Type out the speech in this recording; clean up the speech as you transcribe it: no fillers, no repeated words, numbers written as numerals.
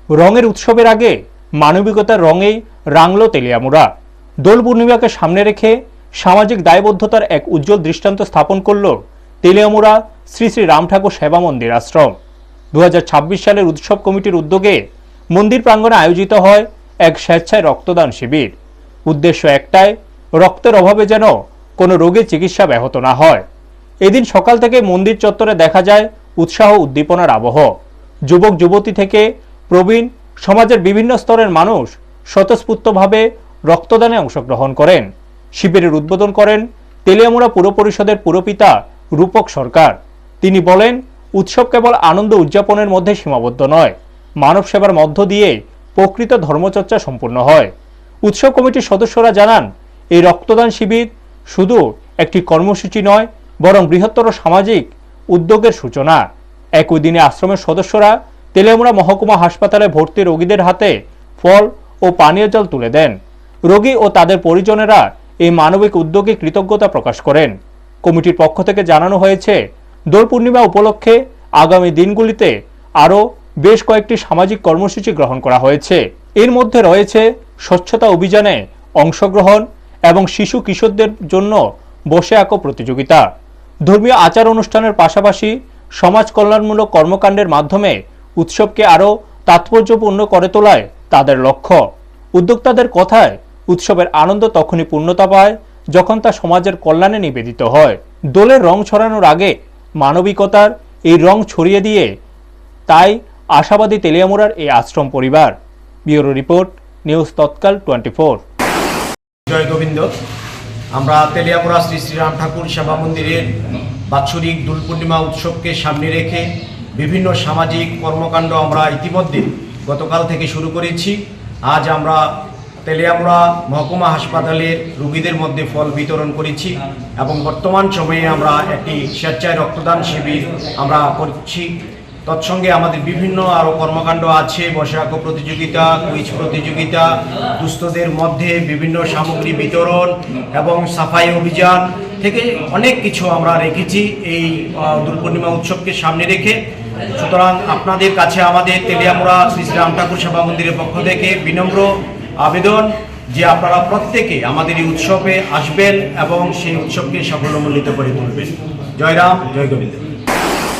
রঙের উৎসবের আগে মানবিকতার রঙে রাঙল তেলিয়ামুড়া। দোল পূর্ণিমাকে সামনে রেখে সামাজিক দায়বদ্ধতার এক উজ্জ্বল দৃষ্টান্ত স্থাপন করল তেলিয়ামুড়া শ্রী শ্রী রাম ঠাকুর সেবা মন্দির আশ্রম। 2026 সালের উৎসব কমিটির উদ্যোগে মন্দির প্রাঙ্গণে আয়োজিত হয় এক স্বেচ্ছায় রক্তদান শিবির। উদ্দেশ্য একটাই, রক্তের অভাবে যেন কোনো রোগের চিকিৎসা ব্যাহত না হয়। এদিন সকাল থেকে মন্দির চত্বরে দেখা যায় উৎসাহ উদ্দীপনার আবহ। যুবক যুবতী থেকে প্রবীণ সমাজের বিভিন্ন স্তরের মানুষ স্বতঃস্ফূর্তভাবে রক্তদানে অংশগ্রহণ করেন। শিবিরের উদ্বোধন করেন তেলিয়ামুড়া পুর পরিষদের পুরপিতা রূপক সরকার। তিনি বলেন, উৎসব কেবল আনন্দ উদযাপনের মধ্যে সীমাবদ্ধ নয়, মানব সেবার মধ্য দিয়ে প্রকৃত ধর্মচর্চা সম্পূর্ণ হয়। উৎসব কমিটির সদস্যরা জানান, এই রক্তদান শিবির শুধু একটি কর্মসূচি নয়, বরং বৃহত্তর সামাজিক উদ্যোগের সূচনা। একই দিনে আশ্রমের সদস্যরা তেলিয়ামুড়া মহকুমা হাসপাতালে ভর্তি রোগীদের হাতে ফল ও পানীয় জল তুলে দেন। রোগী ও তাদের পরিজনেরা এই মানবিক উদ্যোগে কৃতজ্ঞতা প্রকাশ করেন। কমিটির পক্ষ থেকে জানানো হয়েছে, দোল পূর্ণিমা উপলক্ষে আগামী দিনগুলিতে আরও বেশ কয়েকটি সামাজিক কর্মসূচি গ্রহণ করা হয়েছে। এর মধ্যে রয়েছে স্বচ্ছতা অভিযানে অংশগ্রহণ এবং শিশু কিশোরদের জন্য বসে আঁকো প্রতিযোগিতা। ধর্মীয় আচার অনুষ্ঠানের পাশাপাশি সমাজ কল্যাণমূলক কর্মকাণ্ডের মাধ্যমে উৎসবকে আরও তাৎপর্যপূর্ণ করে তোলায় তাদের লক্ষ্য। উদ্যোক্তাদের কথায়, উৎসবের আনন্দ তখনই পূর্ণতা পায় যখন তা সমাজের কল্যাণে নিবেদিত হয়। দোলের রং ছড়ানোর আগে মানবিকতার এই রং ছড়িয়ে দিয়ে তাই আশাবাদী তেলিয়ামুড়ার এই আশ্রম পরিবার। ব্যুরো রিপোর্ট, নিউজ তৎকাল 24। জয় গোবিন্দ। আমরা তেলিয়ামুড়া শ্রী শ্রী রাম ঠাকুর সেবা মন্দিরের বাৎসরিক দোল পূর্ণিমা উৎসবকে সামনে রেখে বিভিন্ন সামাজিক কর্মকাণ্ড আমরা ইতিমধ্যে গতকাল থেকে শুরু করেছি। আজ আমরা তেলিয়ামুড়া মহকুমা হাসপাতালের রোগীদের মধ্যে ফল বিতরণ করেছি এবং বর্তমান সময়ে আমরা একটি স্বেচ্ছায় রক্তদান শিবির আমরা করছি। তৎসঙ্গে আমাদের বিভিন্ন আরও কর্মকাণ্ড আছে, বসে আঁকো প্রতিযোগিতা, কুইজ প্রতিযোগিতা, দুস্থদের মধ্যে বিভিন্ন সামগ্রী বিতরণ এবং সাফাই অভিযান থেকে অনেক কিছু আমরা রেখেছি এই দোল পূর্ণিমা উৎসবকে সামনে রেখে। সুতরাং আপনাদের কাছে আমাদের তেলিয়ামুড়া শ্রী শ্রী রাম ঠাকুর সেবা মন্দিরের পক্ষ থেকে বিনম্র আবেদন যে আপনারা প্রত্যেকে আমাদের এই উৎসবে আসবেন এবং সেই উৎসবকে সাফল্যমণ্ডিত করে তুলবেন। জয় রাম, জয় গোবিন্দ।